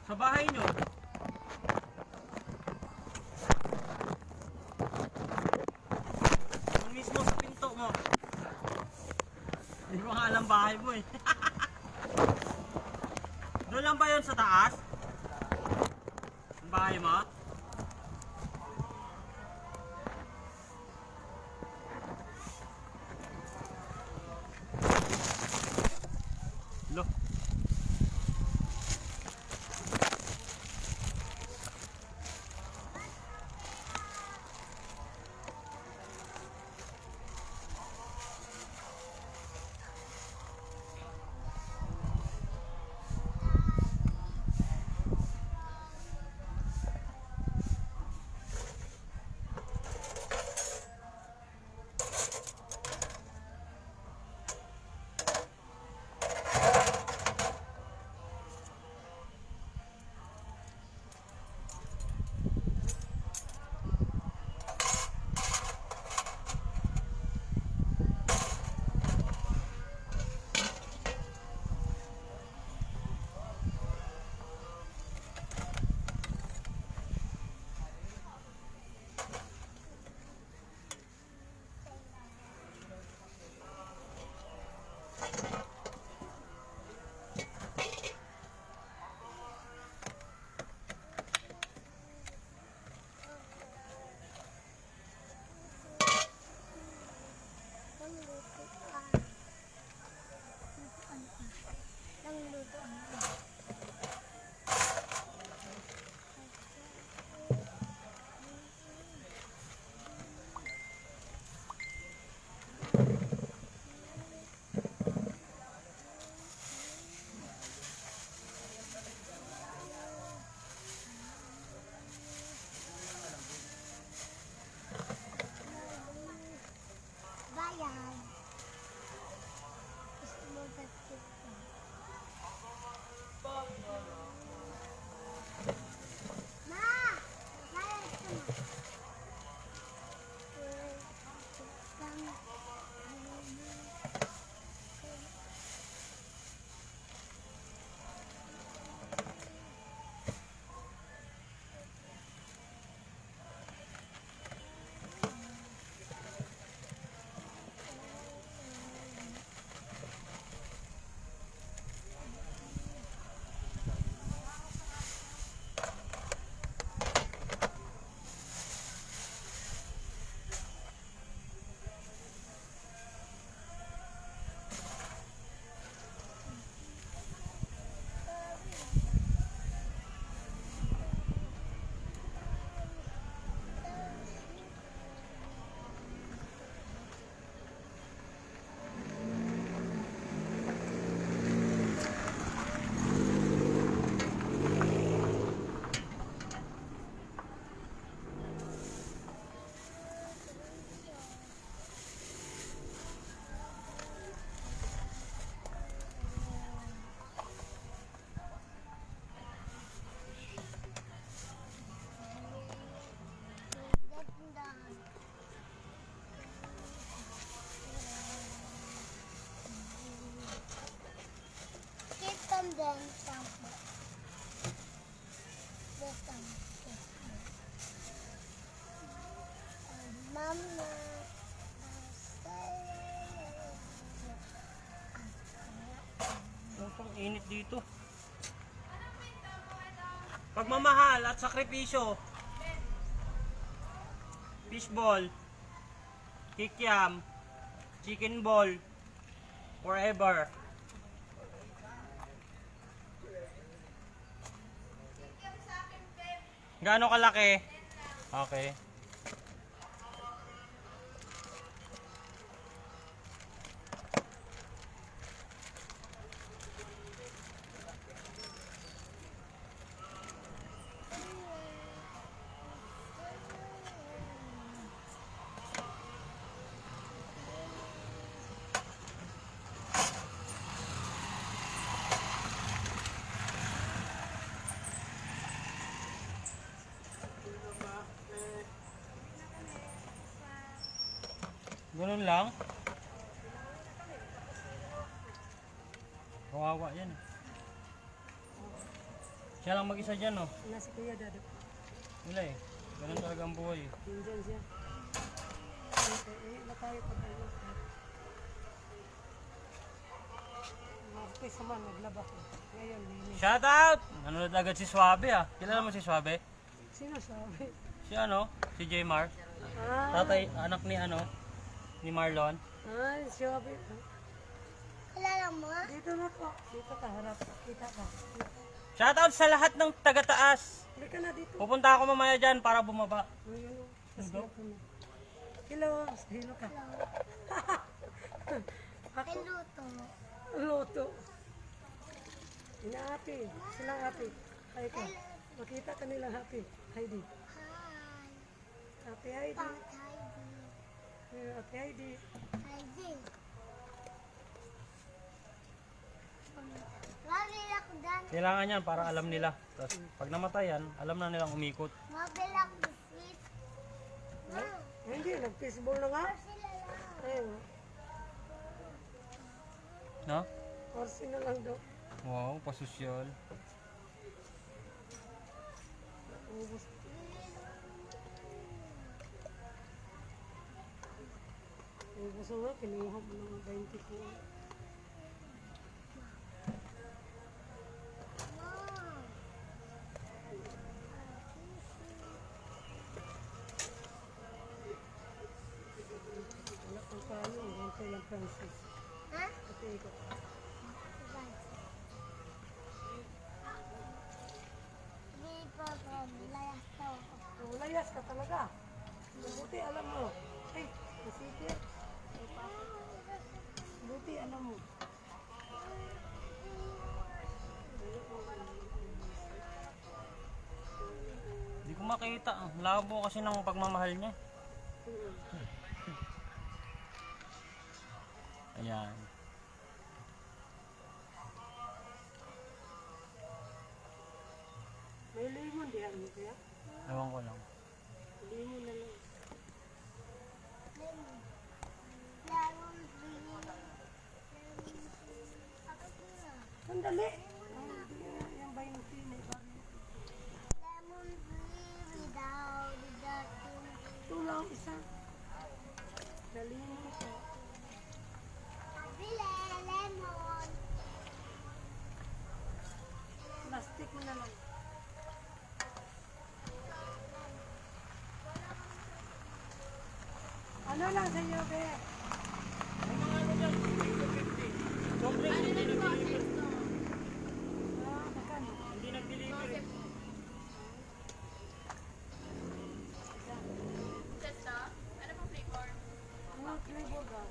Sa bahay nyo. Yung mismo sa pinto mo. Hindi ko nga alam bahay mo eh. Doon lang ba yun sa taas? Ang bahay mo? Lo. Bayan. Gusto mo ba dito? Ma! Bayad ka na. Keep them then something. This one. Mama. Ang pang-init dito. Pagmamahal at sakripisyo. Fishball. Kikiam. Chicken ball. Forever. Gaano kalaki? Okay. Ganun lang. Kawawa yan. Siya lang mag-isa dyan, oh. Wala si Kuya Dado. Wala eh. Ganun talaga ang buhay eh. Diyan siya. Na tayo pag ano. Martes naman, naglaba ko. Ngayon, linis. Shout out! Nanonood agad si Suabe ah. Kilala mo si Suabe? Sino sabi? Si ano? Si Jmar. Ah, Tatay, anak ni ano? Ni Marlon. sabi. Kilala mo? Dito na po. Dito ka, harap. Kita ka. Shout out sa lahat ng taga-taas. Hindi ka na dito. Pupunta ako mamaya dyan para bumaba. Ayun, Hello? Hello, hello ka. Ako, Hello to. luto. Ina-happy. Silang happy. Hi ka. Makita ka nilang happy. Heidi. Hi. Happy Heidi. Pat Heidi. Happy Heidi. Heidi. Mabili ako dyan. Kailangan yan para alam nila. Tapos pag namatayan, alam na nilang umikot. Mabili ako biscuit. Ma, Hindi, nag-fishball na nga. sila lang. Ayun. No? Orsi na lang daw. Wow, pasosyal. Ubus. Ubus nga, kinuha mo ng 20 po. Ma. Wala pang paano, rento lang Francis. Ha? Ate ikaw. Hindi pa pa. Layas to. Layas ka talaga. Buti alam mo. Ay, masipir. Buti alam mo. Hindi ko makita. Ang labo kasi ng pagmamahal niya. Ayan. May lemon diyan mo kaya? Ewan ko lang. Lemon na lang. Lemon tree. Sandali. Yung ba yung tinay ba? Lemon tree without the dirty. Ito lang isa. Lemon siya. Bili lemon. Plastic mo na lang. Ano lang sa iyo, be? Ah, magkano? Hindi nag-deliver eh. Ano flavor ba?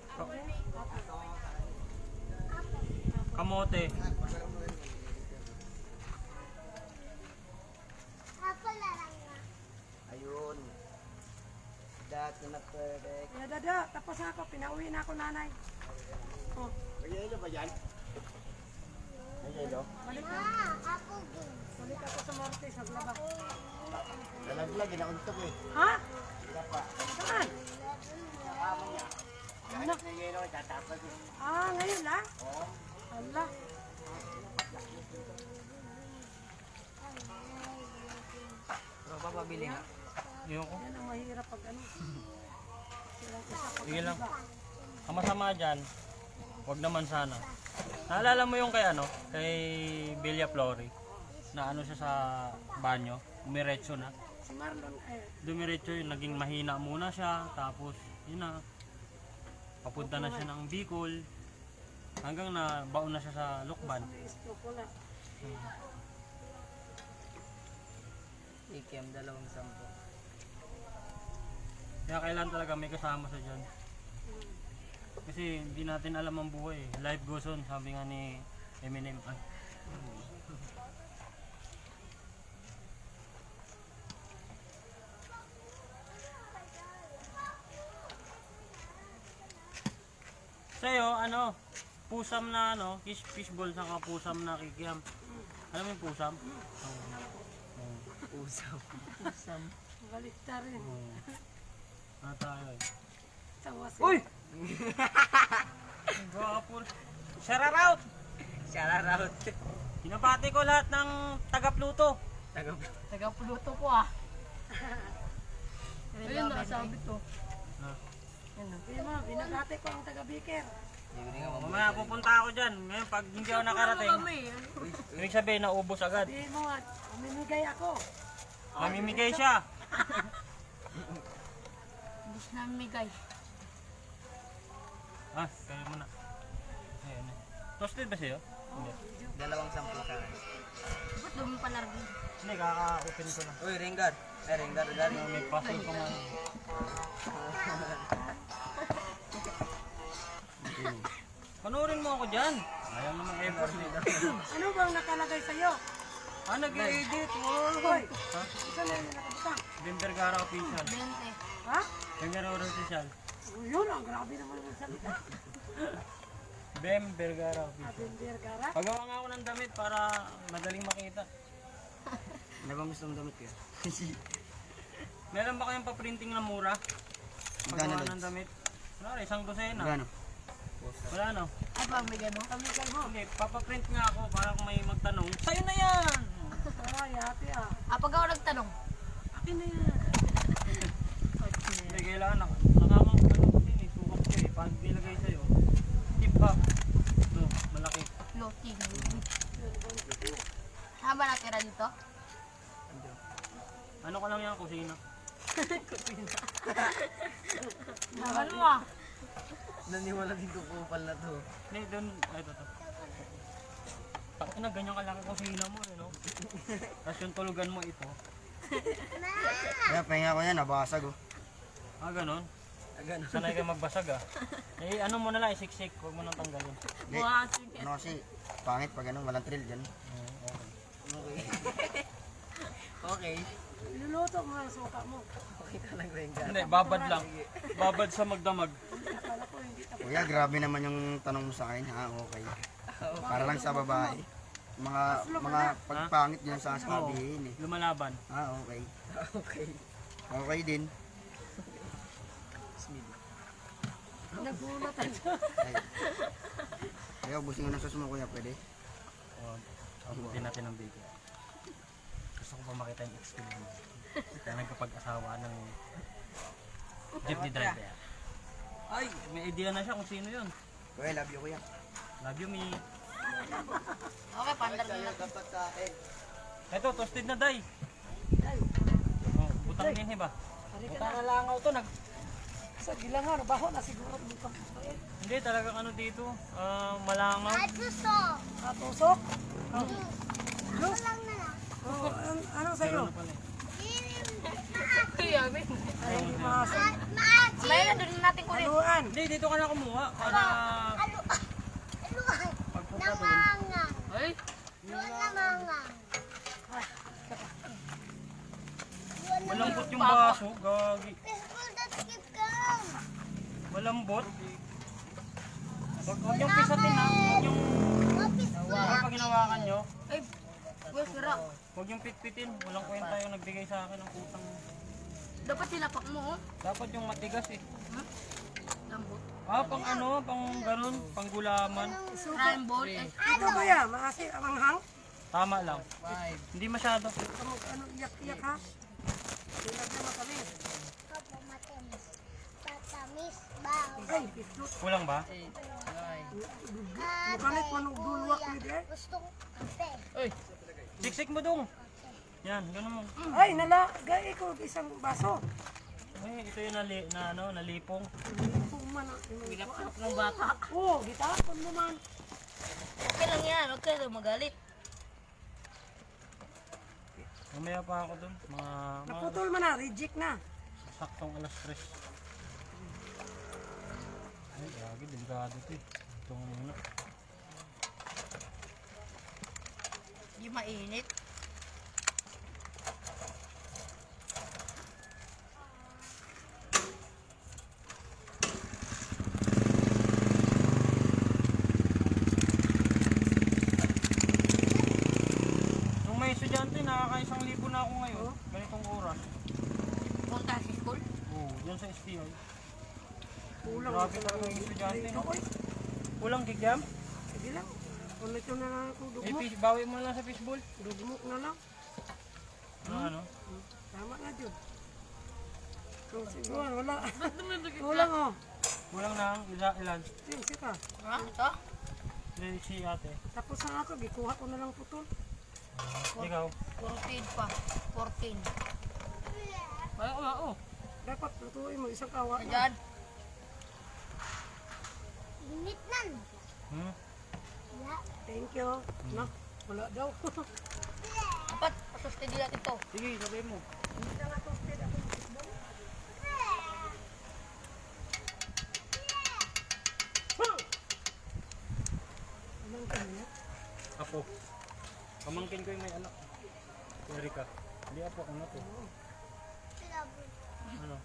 Kamote. Ako lang nga. Ayun. Dati na perfect. Ya, dada, tapos ako, pinauwi na ako nanay. Oh, May yelo ba yan? May yelo? balik Ma, na. ako din. Balik ako sa Martes, naglaba. Nalaglag, inauntok eh. Ha? Wala pa. Saan? Nakama niya. Ano? Kahit may yelo, tatapag eh. Ah, ngayon lang? Oo. Ala. Ano pa pabili nga? Yun ko. Yan ang mahirap pag ano. Silang isa pag Sige lang. Ang masama dyan, wag naman sana. Naalala mo yung kay ano? Kay Bella Flori? Na ano siya sa banyo? Umiretso na. si Marlon, Dumiretso yun, naging mahina muna siya. Tapos, yun na. Papunta na siya ng Bicol. Hanggang na baon na siya sa Lukban. stroke ko na. Ikem, 2 sampo. Kaya kailan talaga may kasama sa dyan. Kasi hindi natin alam ang buhay. Life goes on, sabi nga ni Eminem. Ay. Sa'yo, ano, pusam na ano, fishball saka pusam na kikiam. Alam mo yung pusam? Usap. Balik na rin. Ano tayo eh. Tawa siya. Uy! Gwapo. Shout out! Shout out. Binabati ko lahat ng taga-Pluto. Taga-puluto ko ah. Ayun na, sabi to. Hindi mo, binagate ko ang taga-Biker. Mamaya pupunta ako dyan. Ngayon, pag hindi ako nakarating, ibig sabihin, naubos agad. Hindi mo, umimigay ako. Mamimigay siya. Hindi siya namimigay. Ah, kaya mo na. Ayan. Toasted ba siya? Hindi. Dalawang sampu ka. Ba't doon pa largo? Hindi, kaka-open ko lang. Uy, Rengar. Rengar, dari. May puzzle ko nga. Panurin mo ako dyan. Ayaw naman effort nito. Ano bang nakalagay sa'yo? Ah, nag-i-edit. Hoy, Ha? isa na yung nakabutang. Ben Vergara official. 20. Ha? Ben Vergara official. Oh, yun, ang grabe naman yung salita. Ben Vergara official. Abindir Gara. Pagawa nga ako ng damit para madaling makita. Ano bang gusto mong damit ko? Meron ba kayong pa-printing na mura? Pagawa Magkano, ng damit? Wala, isang dosena. Magkano? Wala no? Ay, pamigay mo? Pamigal mo. Hindi, papaprint nga ako para kung may magtanong. Sa'yo na yan! Ay, ate ah. Ah, pag ako nagtanong. Akin na yan. Hindi, kailangan ako. Nakakang ano kasi eh, sukap ko eh. Pag nilagay sa'yo, tip up. Ito, malaki. Floating. Saan ba natira dito? Ano ko lang yan, kusina. Naman mo ah. Naniwala din ko kupal na to. Hindi, doon, ay, ito. Pakina, ganyan kalaki kusina mo, eh, no? Tapos yung tulugan mo ito. Kaya pahinga ko yan, nabasag oh. Ah, ganon. Ganun. Sanay ka magbasag ah. Eh, ano mo na lang, isiksik. Huwag mo nang tanggalin. Hindi, Buhasig. ano kasi, pangit pag ano, walang thrill dyan. Okay. Okay. Okay. Iluluto mo ang suka mo. Okay ka lang, Rengar. Hindi, babad lang. Babad sa magdamag. Akala ko hindi tapos. Kuya, grabe naman yung tanong mo sa akin. Ha, okay. Para lang sa babae. Mga pagpangit niya sasabihin eh. Lumalaban. Ah, okay. Okay. Okay din. Nagulatan siya. Ay. Kaya ubusin ko ng sauce mo, kuya, pwede? Abutin natin ng video. Gusto ko pa makita yung experience. Kaya nagkapag-asawa ng jeepney driver. Ay, may idea na siya kung sino yun. Kuya, love you, kuya. Love you, me. Okay, pandal na. Dapat sa akin. Ito, toasted na day. Ay, Oh, butang din ba? hari ka Butang na. na langaw to. Sa gilangan, baho na siguro mo kang Hindi, talagang ano dito. Malangaw. At gusto. katusok. Ako lang na lang. Oh, ano sa'yo? Ano pala eh. Kaya, may. Ay, hindi maasok. At maachi. May na doon natin kunin. Haluan. Hindi, dito ka na kumuha. Para Aluan. pagpunta doon. Namangang. Ay, Luan namangang. Malambot yung baso. Gagi. Peaceful that keep calm. Malambot. Huwag yung pisatin ha. Huwag yung pag hinawakan nyo. ay. Wes, sira. Huwag yung pitpitin. Walang kwenta yung nagbigay sa akin ng utang. Dapat sinapak mo oh. Dapat yung matigas eh. Lambot. Ah, pang ano, pang ganun, pang gulaman. Scramble. Eh, Ito ba yan? Maasi, amanghang? Tama lang. Hindi masyado. Kamag ano, iyak-iyak ha? Tinagyan mo kami. Kapamatamis. Tatamis. Bao. Ay, itlot. Kulang ba? Mukalit manugdulwak ni Ber. Gustong kape. Ay. Siksik mo dong. Yan, ganun mo. Ay, nalagay ko isang baso. Ay, ito yung nalipong. Puman ang Ginapalok ng bata. Oo, gitapon mo man. Okay lang yan. Huwag kayo magalit. Mamaya pa ako dun. Mga Naputol mo na, reject na. saktong alas 3. Ay, gagi, delikado ito eh. Itong muna. Hindi mainit. Nung may estudyante, nakaka-1,000 na ako ngayon. Ganitong oras. Punta sa school. Oo, yun sa STI. Kulang. Grabe talaga yung estudyante, no? Oy, Kulang gigyam? sige lang. Ulit na lang ako, Eh, dugmok. bawi mo lang sa fishball. Dugmok na lang. Ano? Tama na, Jud. So, siguro, wala. Kulang, oh. Kulang na ang ilan. Yung sika. Ha? Ito? Si ate. Tapos ang ako, gikuha ko na lang putol. Ikaw. 14 pa. 14. Oo. Dapat lutuin mo isang kawa. Ayan. Limit nan. Hmm? Wala. Thank you. Nak, wala daw. Dapat, pasuste din natin ito. Sige, sabihin mo. Hindi na nga toasted ako. Anong kanya? Apo. Pamangkin ko yung may anak. Erika. Hindi apo, ano to? Ano?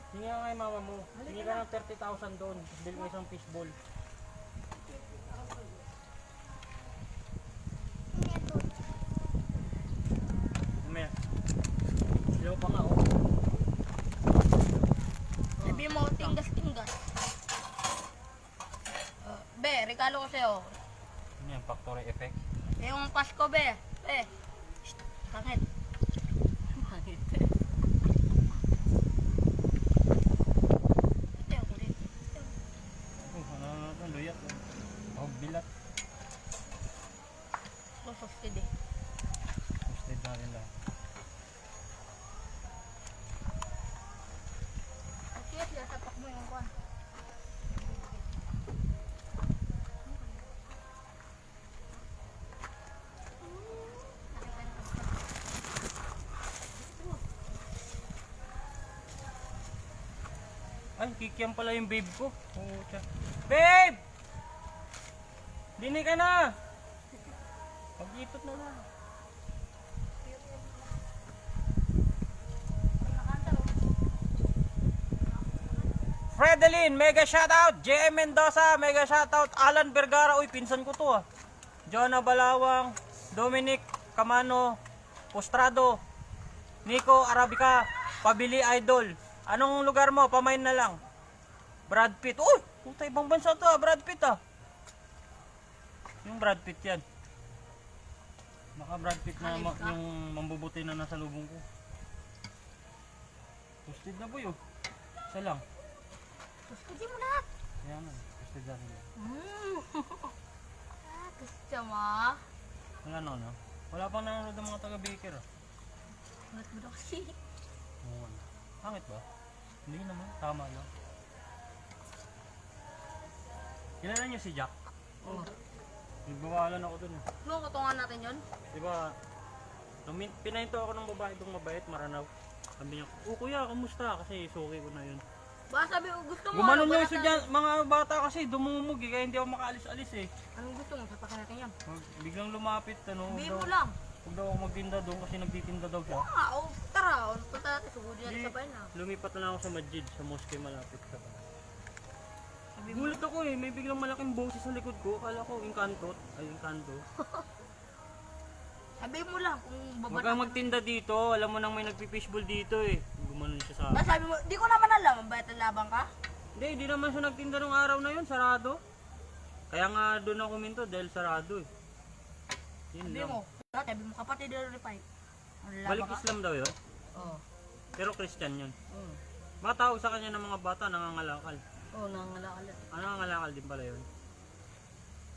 Hingi ka kay mama mo. Hingi ka ng 30,000 doon. Tapos bili mo isang fishball. Mamaya. Ilaw pa nga, oh. Sabi mo, tinggas-tinggas. Be, regalo ko sa'yo. Ano yan? Factory effect? Yung Pasko, be. Be. Shh, pangit. Pangit. Ito yung kulit. Ano luyat? Oh, bilat. Susustid eh. Posted na rin lang. Okay, sasapak mo yung kuwan. Ay, kikiam pala yung babe ko. Oh, babe! Dini ka na! Pag-itot na lang. Fredeline, mega shoutout! JM Mendoza, mega shoutout! Alan Vergara, uy, pinsan ko to ah. Jonah Balawang, Dominic Camano, Postrado, Nico Arabica, Pabili Idol. Anong lugar mo? Pamain na lang. Brad Pitt. Uy! Puta, ibang bansa to ah. Brad Pitt ah. Yung Brad Pitt yan. Baka Brad Pitt na yung mambubuti na nasa lubong ko. Toasted na boy oh. Isa lang. Susustid mo lahat. Kaya na. Toasted na rin. Gusto mo? Wala na no? Wala pang nanonood ng mga taga-baker ah. Ba't mo daw kasi? Oo ano. Pangit ba? Hindi naman. Tama lang. Kilala niyo si Jack? Oo. Nagbawalan ako dun eh. Ano, katungan natin yun? Diba, pinahinto ako ng babae itong mabait, maranaw. Sabi niya, oh kuya, kamusta? Kasi suki ko na yun. Baka sabi ko, gusto mo? Gumanon ano, yung banatan- estudyante, mga bata kasi dumumog eh, kaya hindi ako makaalis-alis eh. Anong gusto mo? Sapakan natin yan. Biglang lumapit, ano, Sabihin mo lang. huwag daw ako magtinda doon kasi nagtitinda daw siya. Oo nga, tara. Punta natin. Sugudi natin sa bayan na. Lumipat na lang ako sa Majid, sa mosque malapit sa bahay. Sabi mo, Gulat ako eh, may biglang malaking boses sa likod ko. Akala ko, Encanto. Ay, Encanto. sabi mo lang kung Huwag babata. kang magtinda dito, alam mo nang may nagpipishball dito eh. Gumanon siya sa Tapos sabi mo, di ko naman alam, bakit labang ka? Hindi naman siya nagtinda nung araw na yun, sarado. Kaya nga doon ako minto dahil sarado eh. Yun Sabi lang. mo, sabi mo, kapatid na repay. Ano Balik labang ka? Islam daw yun, Oo. pero Christian yun. Oo. Matawag sa kanya ng mga bata, nangangalakal. Oo, nangangalakal. Nangangalakal din pala yun.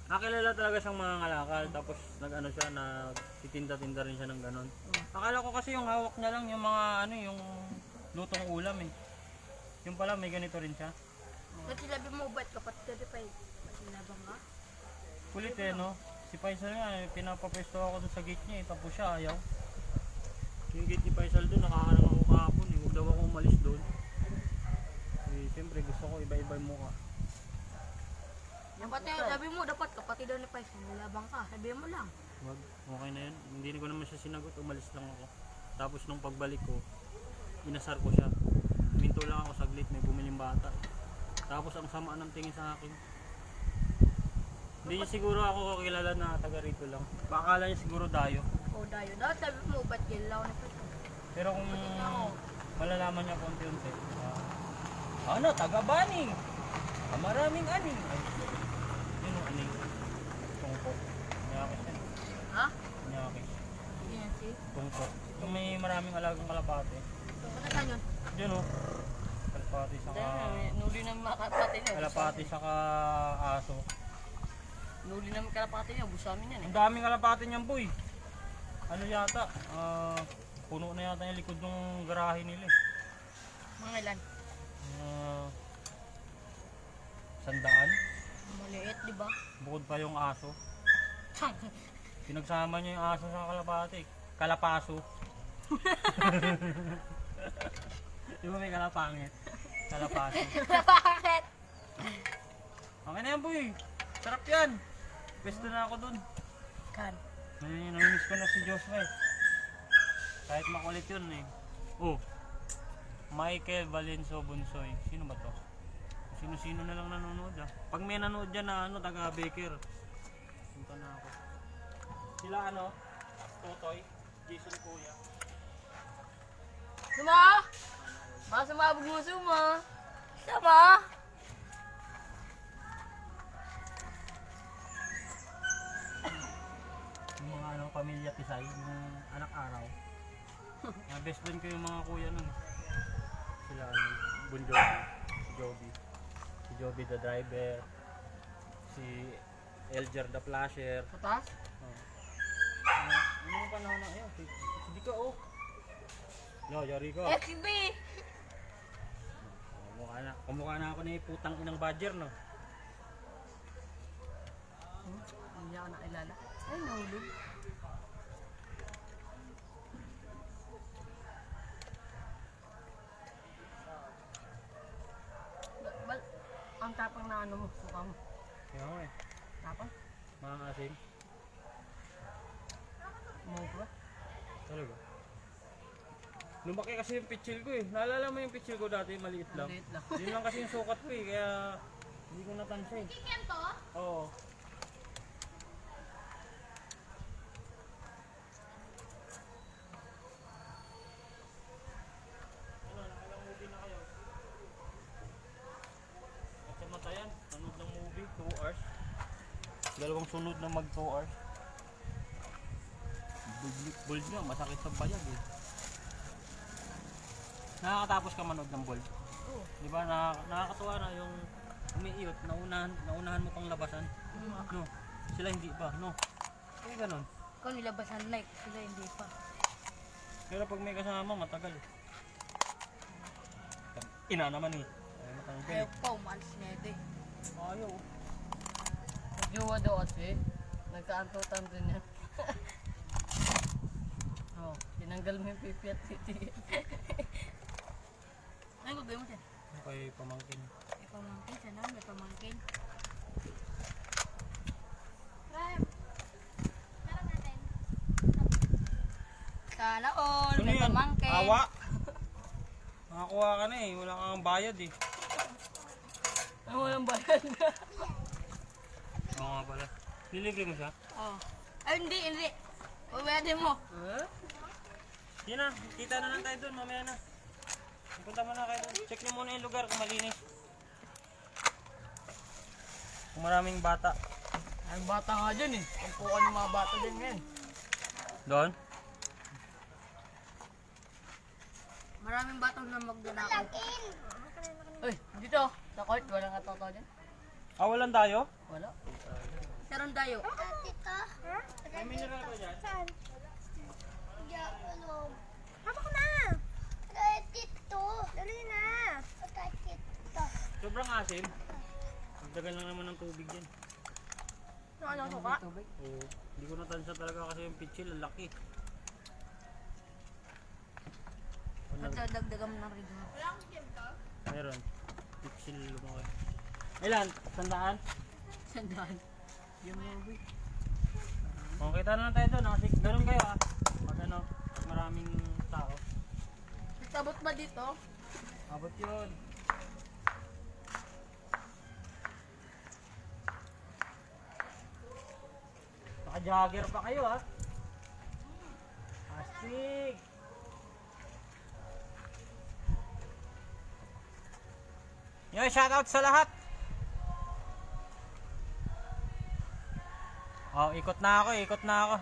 Nakilala talaga siyang mga ngalakal, tapos nag-ano siya, nagtitinda-tinda rin siya ng ganon. Akala ko kasi yung hawak niya lang yung mga ano, yung lutong ulam eh. Yung pala may ganito rin siya. Kasi sabi mo, ba't kapatid na repay? Ba't labang ka? Kulit eh no. Si Faisal nga, pinapapesto ako dun sa gate niya eh, tapos siya ayaw. Yung gate ni Faisal dun, nakakarang ako kahapon eh, huwag daw ako umalis dun. Eh, siyempre gusto ko iba-iba yung mukha. Dapat nga, sabi mo, dapat kapatid na repay. Labang ka, sabi mo lang. Wag, okay na yun. Hindi ko naman siya sinagot, umalis lang ako. Tapos nung pagbalik ko, inasar ko siya. Minto lang ako saglit, may bumiling bata. Tapos ang sama ng tingin sa akin. Hindi niya siguro ako kakilala na taga rito lang. Bakala niya siguro dayo. Oo, dayo. Dapat sabi mo, ba't gilaw na ito? Pero kung malalaman niya konti-unti, ano, taga Baning. Maraming aning. Ay, yun ang aning. Itong Bunso. Ito may maraming alagang kalapate. Ano saan yun? Diyan oh. Kalapate saka... Nuli namin mga kalapati niya. Kalapate saka aso. Nuli namin kalapati niya. Busa amin yan eh. Ang daming kalapate niyan boy. Ano yata? Puno na yata yung likod ng garahe nila eh. Mga ilan? Sandaan. Maliit, di ba? Bukod pa yung aso. Pinagsama niya yung aso sa kalapate. Kalapaso. Di ba may kalapangit? Kalapaso. Bakit? Okay na yan boy. Sarap yan. Pwesto na ako dun. Kan. Namimiss ko na si Joshua eh. Kahit makulit yun eh. Oh. Michael Valenzo Bunsoy. Sino ba to? Sino-sino na lang nanonood ah. Pag may nanonood dyan na ano, taga Baker. Punta na ako. Sila ano? Totoy. Jason Kuya. Suma! Baka sumabog mo, Suma. Sama! Yung mga ano, pamilya Tisay. Yung anak araw. Best friend ko yung mga kuya nun. Sila ano, Bon Jovi. Si Joby. Si Joby the driver. Si Elger the flasher. Patas? Ano yung panahon na ayun? Hindi ka oh. No, yari ka. FB! Kumukha na ako na yung putang inang badger no. Hindi ako nakilala. Ay, nahulog. Ang tapang na ano mo, mukha mo. Kaya nga eh. Tapang? Mga asim. Mo ba? Talaga. Lumaki kasi yung pitchil ko eh. Naalala mo yung pitchil ko dati, maliit lang. Maliit lang. Yun lang kasi yung sukat ko eh, kaya hindi ko natansya eh. Chicken to? Oo. Ano, nakailang movie na kayo? At sa matayan, nanood ng movie, 2 hours. Dalawang sunod na mag 2 hours. Bold nga, masakit sa bayag eh. Nakakatapos ka manood ng bold. Oo. Di ba nakakatuwa na yung umiiyot, naunahan mo pang labasan. No, sila hindi pa, no. Kaya ganun. Ikaw nilabasan like, sila hindi pa. Pero pag may kasama, matagal. Ina naman eh. Ay, matanggal Ayaw eh. pa, umalis niya ito eh. Ayaw. Nagjowa daw kasi, nagkaantutan din yan. Oh, tinanggal mo yung pipi at titi. Ano gagawin mo siya? Kay pamangkin. May pamangkin siya na, may pamangkin. Meron natin. Sana all, Ano may yun? pamangkin. Awa. Nakakuha ka na eh, wala kang bayad eh. Ay, walang bayad. Oo nga pala. Nilibre mo siya? Oh. Ay, hindi. Pwede mo. Huh? Yun na, kita na lang tayo doon, mamaya na. Punta muna kayo doon. Check niyo muna yung lugar kung malinis. Kung maraming bata. Ay, bata nga dyan eh. Pagpukan ng mga bata dyan ngayon. Doon? Maraming batang na magdanakaw. Uy, dito. Sa court, walang katoto dyan. Ah, walang tayo? Wala. Meron tayo. Tito? May mineral ka dyan? Saan? Diyan, ano? Habak na! Kaya tito. Dali na. Kaya tito. Sobrang asim. Magdagan lang naman ng tubig yan. Ano suka? Oo. Hindi ko natansya talaga kasi yung pitchil, ang laki. Nagdadagdagan mo ng rig mo. Meron. Pitchil lumaki. Ilan? 100? Sandaan. Yung movie. Kung kita na lang tayo doon, kasi ganun kayo ah. Pag ano, pag maraming tao. Sabot ba dito? Abot yun. Naka-jogger pa kayo ah. Astig! Yo, shoutout sa lahat! Oh, ikot na ako.